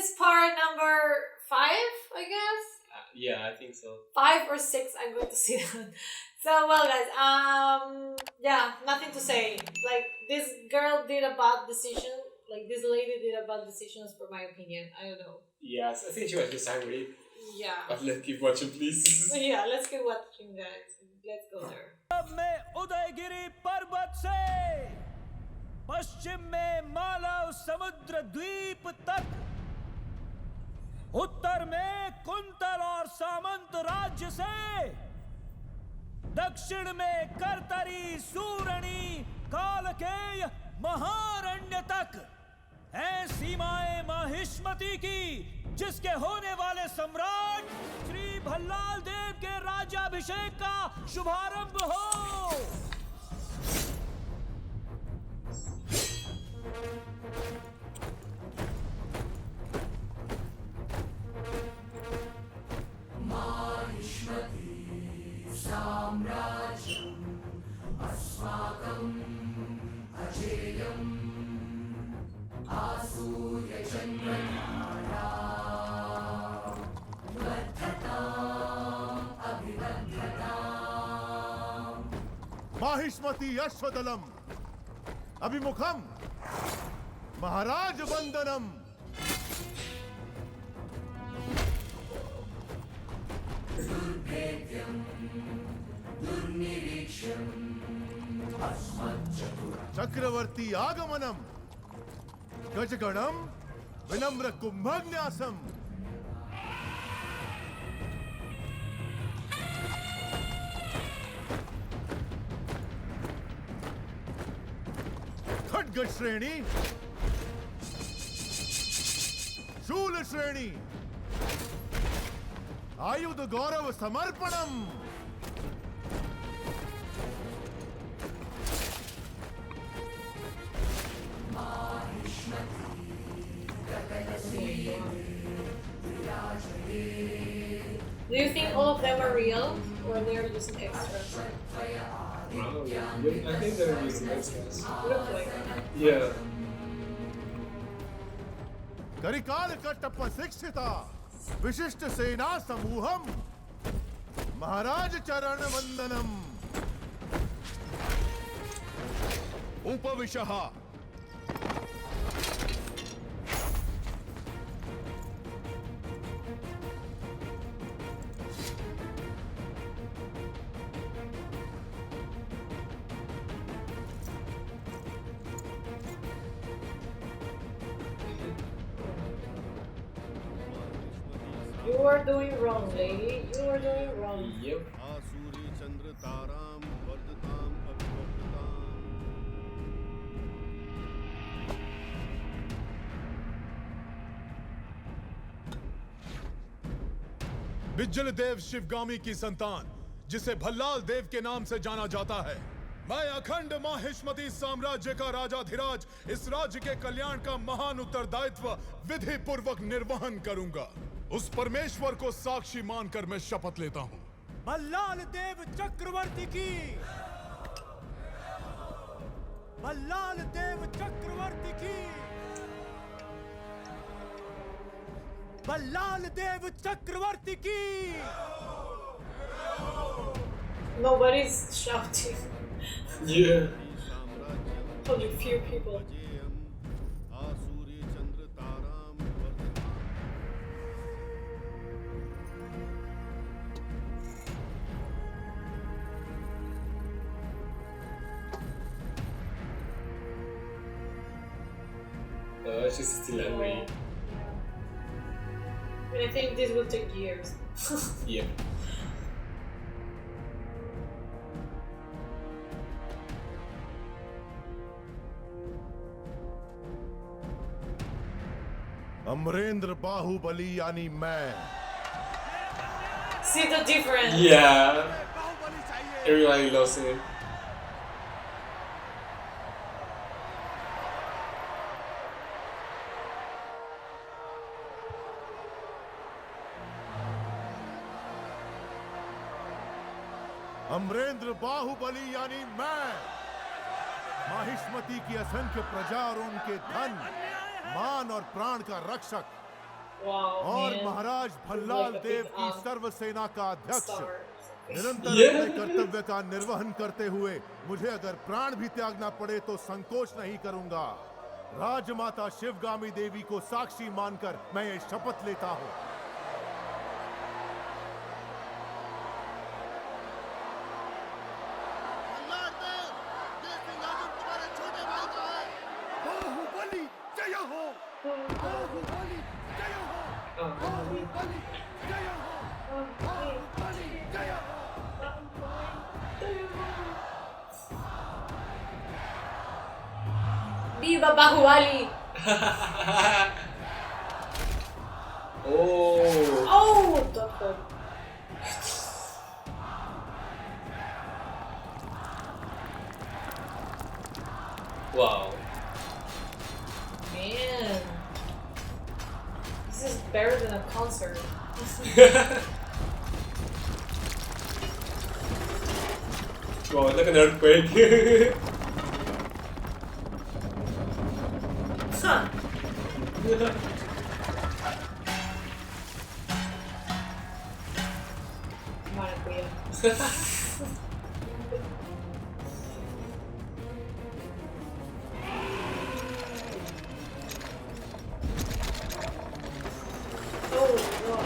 is part number 5, I guess. Yeah, I think so. 5 or 6, I'm going to see that. So well, guys, yeah, nothing to say. Like, this girl did a bad decision. Like, this lady did a bad decision, as per my opinion. I don't know. Yes, I think she was just angry. Yeah. But let's keep watching, please. Yeah, let's keep watching, guys. Let's go there. में उदयगिरी पर्वत से पश्चिम में मालव समुद्र द्वीप तक, उत्तर में quintal और सामंत राज्य से, दक्षिण में करतरी सूरणी कालकेय महारण्य तक है सीमाएं माहिष्मति की, जिसके होने वाले सम्राट श्री भल्लाल देव के राज्याभिषेक का शुभारंभ हो। माहिष्मति साम्राज्यम् अस्माकम् अजेयम् आसूर्य चन्द्रतारा वर्धताम् अभिवर्धताम्। माहिष्मति अश्वदलम् अभिमुखम् महाराज वंदनम्। दुर्भेद्यम् दुर्निरीक्ष्यम् अस्मच्चतुरम्। चक्रवर्ती आगमनम् गजगणम् विनम्र कुंभन्यासम्। खड्ग श्रेणी शूल श्रेणी आयुध गौरव समर्पणम्। Do you think all of them are real, or they're just extras? Wow, I think they're using extras. Look like. Yeah. Karikala कट्टप्प शिक्षिता विशिष्ट सेना समूहम महाराज चरण वंदनम। उपविशः You are doing wrong, lady. You are doing wrong. Yep. आसूरी चंद्र ताराम वर्धताम अभिवर्धताम। बिज्जल देव शिवगामी की संतान, जिसे भल्लाल देव के नाम से जाना जाता है, मैं अखंड माहिष्मति साम्राज्य का राजाधिराज इस राज्य के कल्याण का महान उत्तरदायित्व विधि पूर्वक निर्वहन करूंगा। उस परमेश्वर को साक्षी मानकर मैं शपथ लेता हूं। भल्लाल देव चक्रवर्ती की, भल्लाल देव चक्रवर्ती की, भल्लाल देव चक्रवर्ती की। Nobody's shouting. Yeah. Only few people. आसूरी Chandra Taram वर्धताम। She's still angry. And I think this will take years. Yep. Amarendra Baahubali यानी मैं। See the difference? Yeah. Everybody loves it. Amarendra Baahubali यानी मैं, माहिष्मति की असंख्य प्रजा और उनके धन, मान और प्राण का रक्षक, Wow, और man. Maharaj He's Bhallala like a Dev big, की सर्व सेना का अध्यक्ष star. निरंतर Yeah. अपने कर्तव्य का निर्वहन करते हुए मुझे अगर प्राण भी त्यागना पड़े तो संकोच नहीं करूंगा। राजमाता शिवगामी देवी को साक्षी मानकर मैं ये शपथ लेता हूँ। बाहुबली जय हो! बाहुबली जय हो! बाहुबली जय हो! बाहुबली जय हो! Viva Bahubali! Oh. Oh, doctor. Wow. Man. This is better than a concert. Wow, it's like an earthquake. Huh. Maracuya. Oh, wow.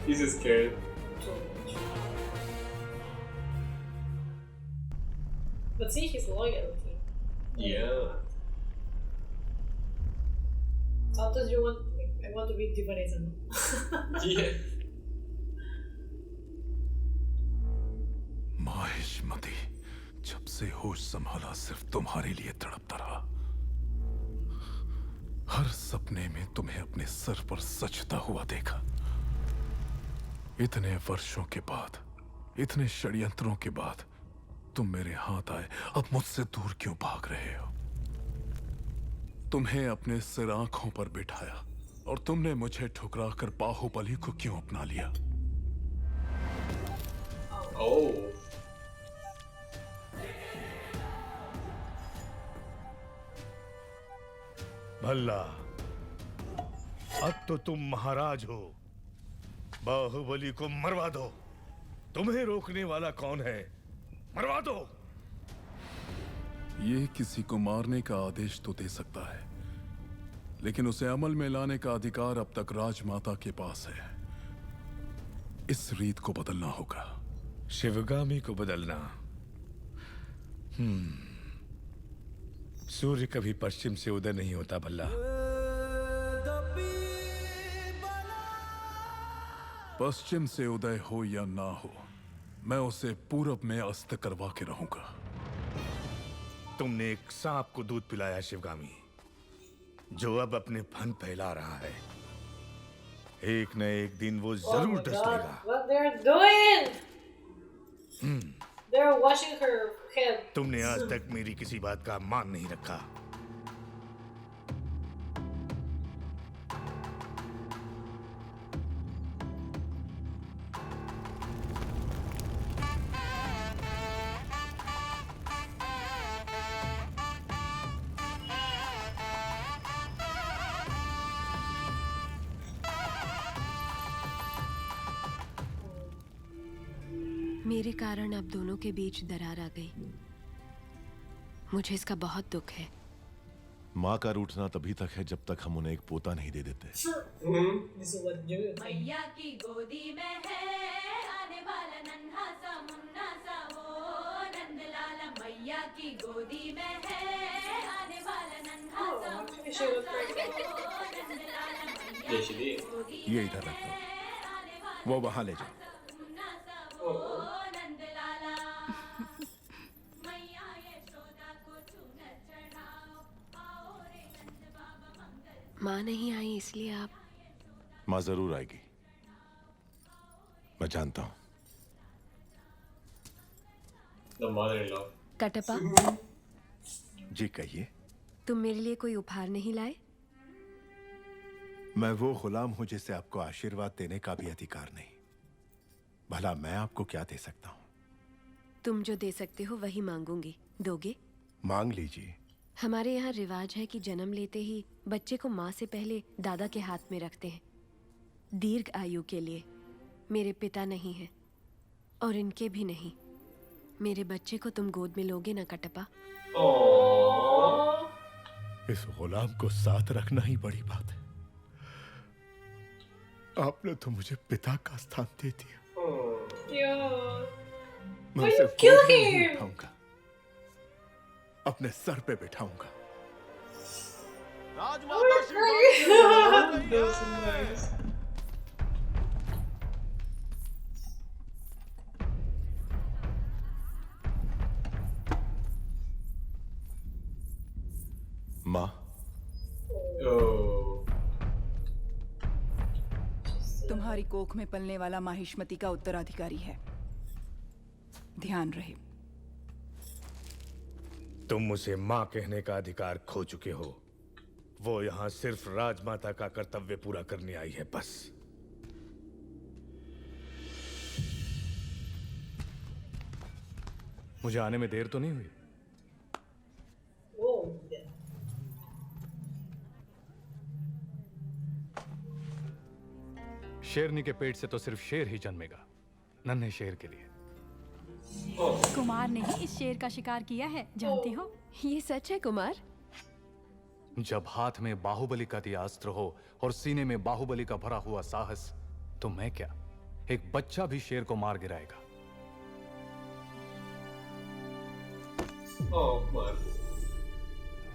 He's scared. But see his loyalty. Yeah. Sometimes you want, like, I want to be Divanism. Yeah. Mahishmati, जब से होश संभाला सिर्फ तुम्हारे लिए तड़पता रहा। हर सपने में तुम्हें अपने सर पर सजता हुआ देखा। इतने वर्षों के बाद, इतने षड्यंत्रों के बाद तुम मेरे हाथ आए, अब मुझसे दूर क्यों भाग रहे हो? तुम्हें अपने सिर आंखों पर बिठाया और तुमने मुझे ठुकराकर बाहुबली को क्यों अपना लिया? Oh. भल्ला, अब तो तुम महाराज हो। बाहुबली को मरवा दो। तुम्हें रोकने वाला कौन है? मरवा दो। ये किसी को मारने का आदेश तो दे सकता है, लेकिन उसे अमल में लाने का अधिकार अब तक राजमाता के पास है। इस रीत को बदलना होगा। शिवगामी को बदलना। सूर्य कभी पश्चिम से उदय नहीं होता भल्ला। पश्चिम से उदय हो या ना हो, मैं उसे पूरब में अस्त करवा के रहूंगा। तुमने एक सांप को दूध पिलाया शिवगामी, जो अब अपने फन फैला रहा है। एक न एक दिन वो Oh जरूर my डस God, लेगा। what they're doing? They're washing her head. तुमने आज तक मेरी किसी बात का मान नहीं रखा। मेरे कारण अब दोनों के बीच दरार आ गई। मुझे इसका बहुत दुख है। माँ का रूठना तभी तक है जब तक हम उन्हें एक पोता नहीं दे देते। This is what you think. मैया की गोदी में है आने वाला नन्हा सा मुन्ना सा वो नंदलाला। मैया की गोदी में है आने वाला नन्हा सा Actually, she looked pretty good. Nandlala. Yeah, she did. ये इधर रख दो, वो वहां ले जाओ। माँ नहीं आई इसलिए आप। माँ जरूर आएगी, मैं जानता हूँ। The mother-in-law. कटप्पा, जी कहिए। तुम मेरे लिए कोई उपहार नहीं लाए? मैं वो गुलाम हूं जिसे आपको आशीर्वाद देने का भी अधिकार नहीं। भला मैं आपको क्या दे सकता हूँ? तुम जो दे सकते हो वही मांगूंगी। दोगे? मांग लीजिए। हमारे यहाँ रिवाज है कि जन्म लेते ही बच्चे को माँ से पहले दादा के हाथ में रखते हैं, दीर्घ आयु के लिए। मेरे पिता नहीं हैं और इनके भी नहीं। मेरे बच्चे को तुम गोद में लोगे ना कटप्पा? इस गुलाम को साथ रखना ही बड़ी बात है। आपने तो मुझे पिता का स्थान दे दिया। मैं उसे गोद में नहीं उठाऊंगा, अपने सर पे बिठाऊंगा। राजमाता That was nice. माँ, Oh. तुम्हारी कोख में पलने वाला माहिष्मति का उत्तराधिकारी है, ध्यान रहे। तुम उसे माँ कहने का अधिकार खो चुके हो। वो यहाँ सिर्फ राजमाता का कर्तव्य पूरा करने आई है, बस। मुझे आने में देर तो नहीं हुई? शेरनी के पेट से तो सिर्फ शेर ही जन्मेगा, नन्हे शेर के लिए। कुमार ने ही इस शेर का शिकार किया है, जानती हो? ये सच है कुमार? जब हाथ में बाहुबली का दिया अस्त्र हो और सीने में बाहुबली का भरा हुआ साहस, तो मैं क्या, एक बच्चा भी शेर को मार गिराएगा। Oh man.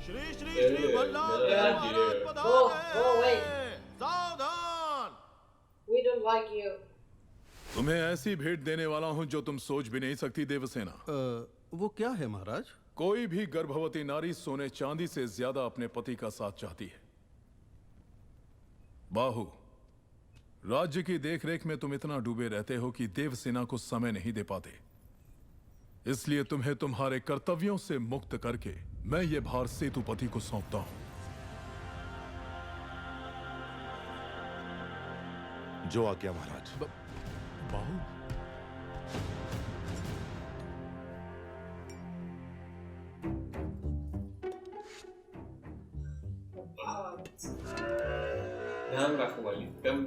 Shri Shri Yeah, Shri Vallabh yeah, महाराज yeah. पधारे। wait. सावधान। We don't like you. तुम्हें ऐसी भेंट देने वाला हूं जो तुम सोच भी नहीं सकती, देवसेना। वो क्या है महाराज? कोई भी गर्भवती नारी सोने चांदी से ज्यादा अपने पति का साथ चाहती है। बाहु, राज्य की देखरेख में तुम इतना डूबे रहते हो कि देवसेना को समय नहीं दे पाते। इसलिए तुम्हें तुम्हारे कर्तव्यों से मुक्त करके मैं ये भार सेतुपति को सौंपता हूं। जो आज्ञा महाराज। बाहु, ध्यान रखो वाली दम।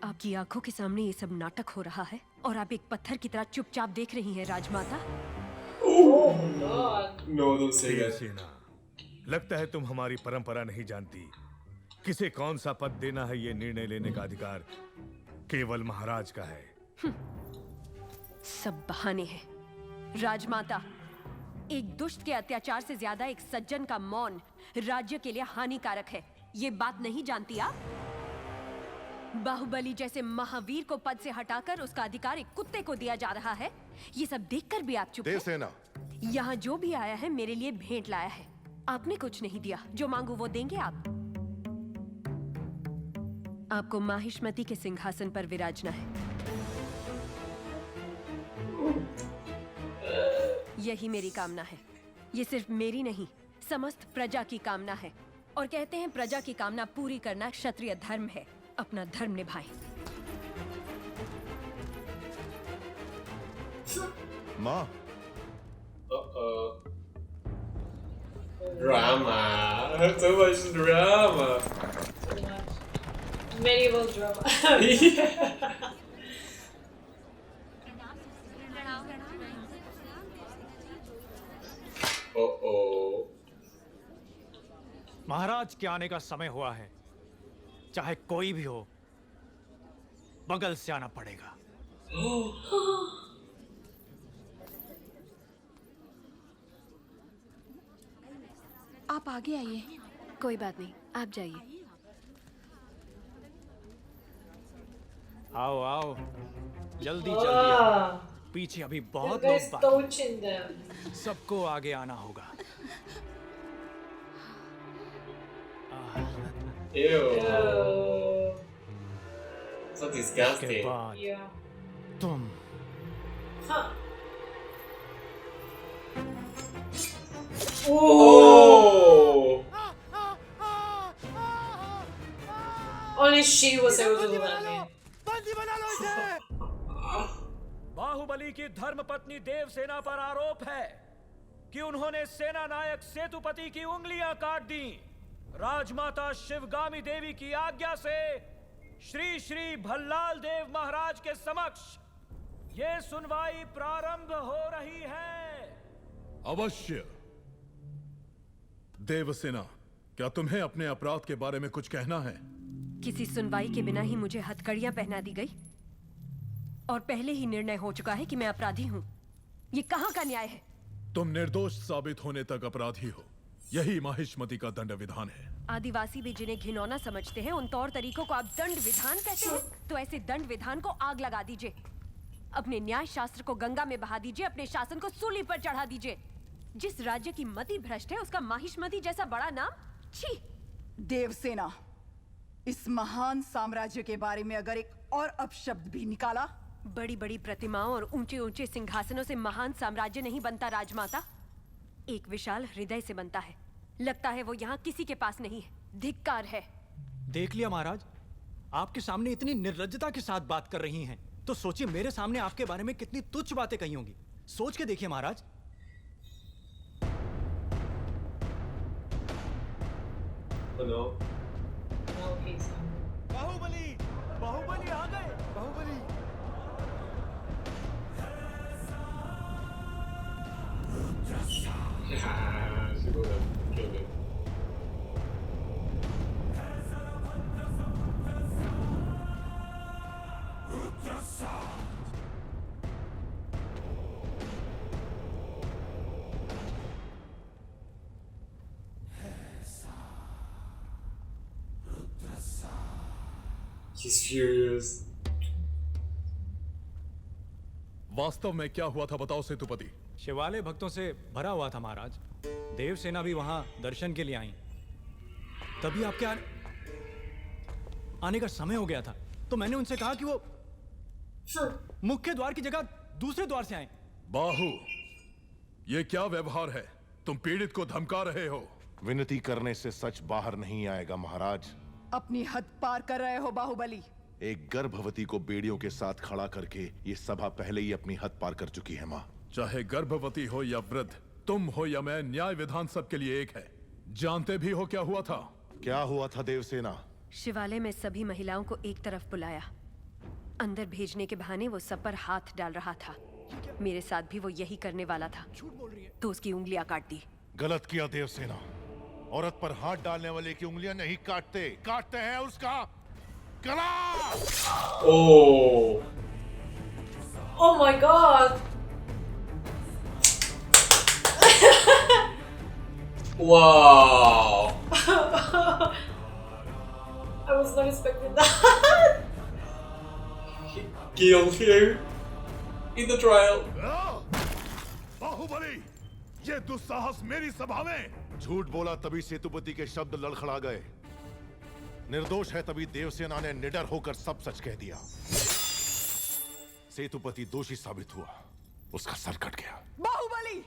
आपकी आंखों के सामने ये सब नाटक हो रहा है और आप एक पत्थर की तरह चुपचाप देख रही हैं राजमाता। No, don't say that. Devasena, लगता है तुम हमारी परंपरा नहीं जानती। किसे कौन सा पद देना है, ये निर्णय लेने का अधिकार केवल महाराज का है। सब बहाने हैं। राजमाता, एक दुष्ट के अत्याचार से ज्यादा एक सज्जन का मौन राज्य के लिए हानिकारक है। ये बात नहीं जानती आप? बाहुबली जैसे महावीर को पद से हटाकर उसका अधिकार एक कुत्ते को दिया जा रहा है। ये सब देखकर भी आप चुप हैं? देवसेना, यहाँ जो भी आया है मेरे लिए भेंट लाया है। आपने कुछ नहीं दिया, जो मांगू वो देंगे आप। आपको माहिष्मति के सिंहासन पर विराजना है। यही मेरी कामना है। ये सिर्फ मेरी नहीं, समस्त प्रजा की कामना है। और कहते हैं प्रजा की कामना पूरी करना क्षत्रिय धर्म है। अपना धर्म निभाएं। माँ। Drama. So much drama. Pretty much. Medieval drama. Yeah. Uh-oh. महाराज के आने का समय हुआ है। चाहे कोई भी हो, बगल से आना पड़ेगा। आप आगे आइए। कोई बात नहीं, आप जाइए। आओ आओ, जल्दी जल्दी आओ। पीछे अभी बहुत लोग Guys, touching them. सबको आगे आना होगा। Ew. Oh. So के disgusting. बाद Yeah. तुम Huh. Oh. Only she was able to do that. Man. बंदी बना लो इसे। बाहुबली की धर्मपत्नी देवसेना पर आरोप है कि उन्होंने सेना नायक सेतुपति की उंगलियां काट दी। राजमाता शिवगामी देवी की आज्ञा से श्री श्री भल्लाल देव महाराज के समक्ष ये सुनवाई प्रारंभ हो रही है। अवश्य। देवसेना, क्या तुम्हें अपने अपराध के बारे में कुछ कहना है? किसी सुनवाई के बिना ही मुझे हथकड़ियां पहना दी गई और पहले ही निर्णय हो चुका है कि मैं अपराधी हूं। ये कहां का न्याय है? तुम निर्दोष साबित होने तक अपराधी हो। यही माहिष्मति का दंड विधान है। आदिवासी भी जिन्हें घिनौना समझते हैं, उन तौर तरीकों को आप दंड विधान कहते हैं? तो ऐसे दंड विधान को आग लगा दीजिए। अपने न्याय शास्त्र को गंगा में बहा दीजिए, अपने शासन को सूली पर चढ़ा दीजिए। जिस राज्य की मति भ्रष्ट है उसका माहिष्मति जैसा बड़ा नाम, छी। देवसेना, इस महान साम्राज्य के बारे में अगर एक और अपशब्द भी निकाला, बड़ी बड़ी प्रतिमाओं और ऊंचे ऊंचे सिंहासनों से महान साम्राज्य नहीं बनता राजमाता, एक विशाल हृदय से बनता है। लगता है वो यहाँ किसी के पास नहीं है। धिक्कार है। देख लिया महाराज, आपके सामने इतनी निर्लज्जता के साथ बात कर रही हैं, तो सोचिए मेरे सामने आपके बारे में कितनी तुच्छ बातें कही होंगी। सोच के देखिए महाराज। हेलो। बाहुबली, बाहुबली आ गए। Baahubali. She would have killed it. He's furious. वास्तव में क्या हुआ था बताओ सेतुपति। शिवालय भक्तों से भरा हुआ था महाराज। देवसेना भी वहां दर्शन के लिए आई। तभी आपके आने का समय हो गया था, तो मैंने उनसे कहा कि वो मुख्य द्वार की जगह दूसरे द्वार से आए। बाहु, ये क्या व्यवहार है? तुम पीड़ित को धमका रहे हो। विनती करने से सच बाहर नहीं आएगा महाराज। अपनी हद पार कर रहे हो बाहुबली। एक गर्भवती को बेड़ियों के साथ खड़ा करके ये सभा पहले ही अपनी हद पार कर चुकी है माँ। चाहे गर्भवती हो या वृद्ध, तुम हो या मैं, न्याय विधान सबके लिए एक है। जानते भी हो क्या हुआ था? क्या हुआ था देवसेना? शिवालय में सभी महिलाओं को एक तरफ बुलाया। अंदर भेजने के बहाने वो सब पर हाथ डाल रहा था। मेरे साथ भी वो यही करने वाला था, तो उसकी उंगलियां काट दी। गलत किया देवसेना। औरत पर हाथ डालने वाले की उंगलियां नहीं काटते, काटते हैं उसका गला। Oh. Oh my god. Wow. I was not expecting that. He killed him in the trial. Baahubali, ये दुस्साहस मेरी सभा में। झूठ बोला तभी सेतुपति के शब्द लड़खड़ा गए। निर्दोष है तभी देवसेना ने निडर होकर सब सच कह दिया। सेतुपति दोषी साबित हुआ, उसका सर कट गया। बाहुबली,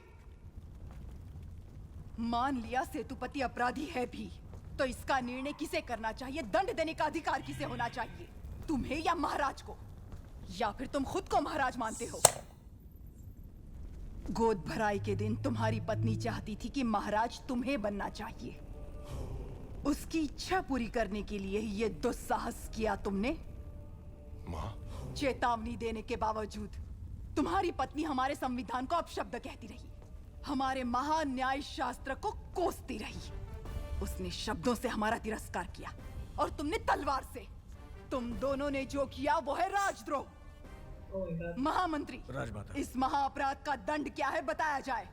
मान लिया सेतुपति अपराधी है भी, तो इसका निर्णय किसे करना चाहिए, दंड देने का अधिकार किसे होना चाहिए, तुम्हें या महाराज को? या फिर तुम खुद को महाराज मानते हो? गोद भराई के दिन तुम्हारी पत्नी चाहती थी कि महाराज तुम्हें बनना चाहिए। उसकी इच्छा पूरी करने के लिए ये दुस्साहस किया तुमने। माँ, चेतावनी देने के बावजूद तुम्हारी पत्नी हमारे संविधान को अपशब्द कहती रही, हमारे महान न्याय शास्त्र को कोसती रही। उसने शब्दों से हमारा तिरस्कार किया और तुमने तलवार से। तुम दोनों ने जो किया वो है राजद्रोह। महामंत्री, राजमाता, इस महाअपराध का दंड क्या है बताया जाए।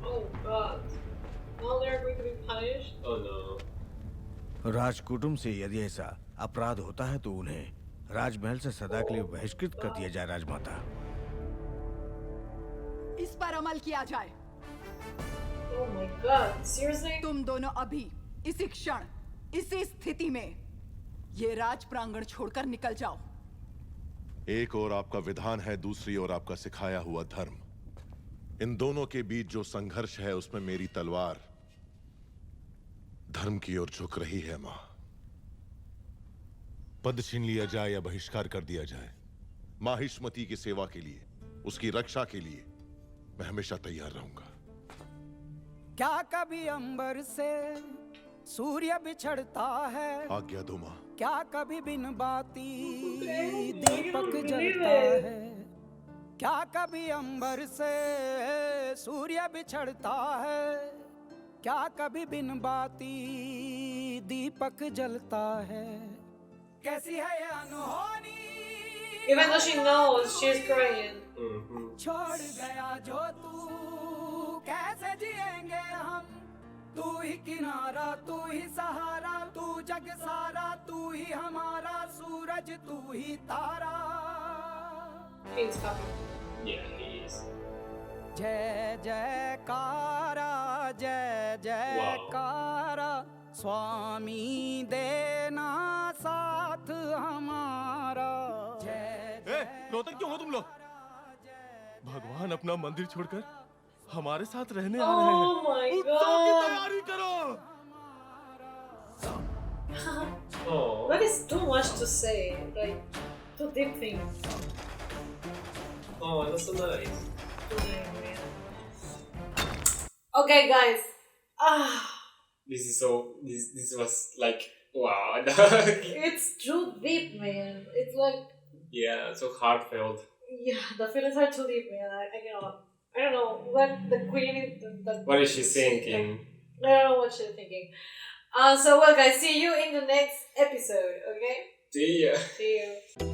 Oh god. Now they're going to be punished? Oh no. राजकुटुंब से यदि ऐसा अपराध होता है तो उन्हें राजमहल से सदा के लिए बहिष्कृत कर दिया जाए राजमाता। इस पर अमल किया जाए। Oh my god. Seriously? तुम दोनों अभी इसी क्षण इसी स्थिति में ये राज प्रांगण छोड़कर निकल जाओ। एक और आपका विधान है, दूसरी ओर आपका सिखाया हुआ धर्म। इन दोनों के बीच जो संघर्ष है उसमें मेरी तलवार धर्म की ओर झुक रही है माँ। पद छीन लिया जाए या बहिष्कार कर दिया जाए, माहिष्मती की सेवा के लिए, उसकी रक्षा के लिए मैं हमेशा तैयार रहूंगा। क्या कभी अंबर से सूर्य बिछड़ता है? आज्ञा दो मां। क्या कभी बिन बाती दीपक जलता है? क्या कभी अंबर से सूर्य बिछड़ता है? क्या कभी बिन बाती दीपक जलता है? कैसी है ये अनहोनी? Even though she knows she's crying. छोड़ गया जो तू, कैसे जिएंगे हम? तू ही किनारा, तू ही सहारा, तू जग सारा, तू ही हमारा सूरज, तू ही तारा। He's coming. Yeah, he is. जय जयकारा, जय जयकारा, स्वामी देना साथ हमारा। रोतक क्यों हो तुम लोग? भगवान अपना मंदिर छोड़कर हमारे साथ रहने आ Oh रहे हैं। my उत्सव की God. तैयारी करो। Oh. That is too much to say. Like, too deep things. Oh, that's so nice. Okay, guys. Ah, This is so. This was like wow. it's too deep, man. It's like, Yeah, so heartfelt. yeah, the feelings are too deep, man. I cannot. I don't know what the queen is. What is she thinking? I don't know what she's thinking. So, well, guys, see you in the next episode. Okay. See ya. See you.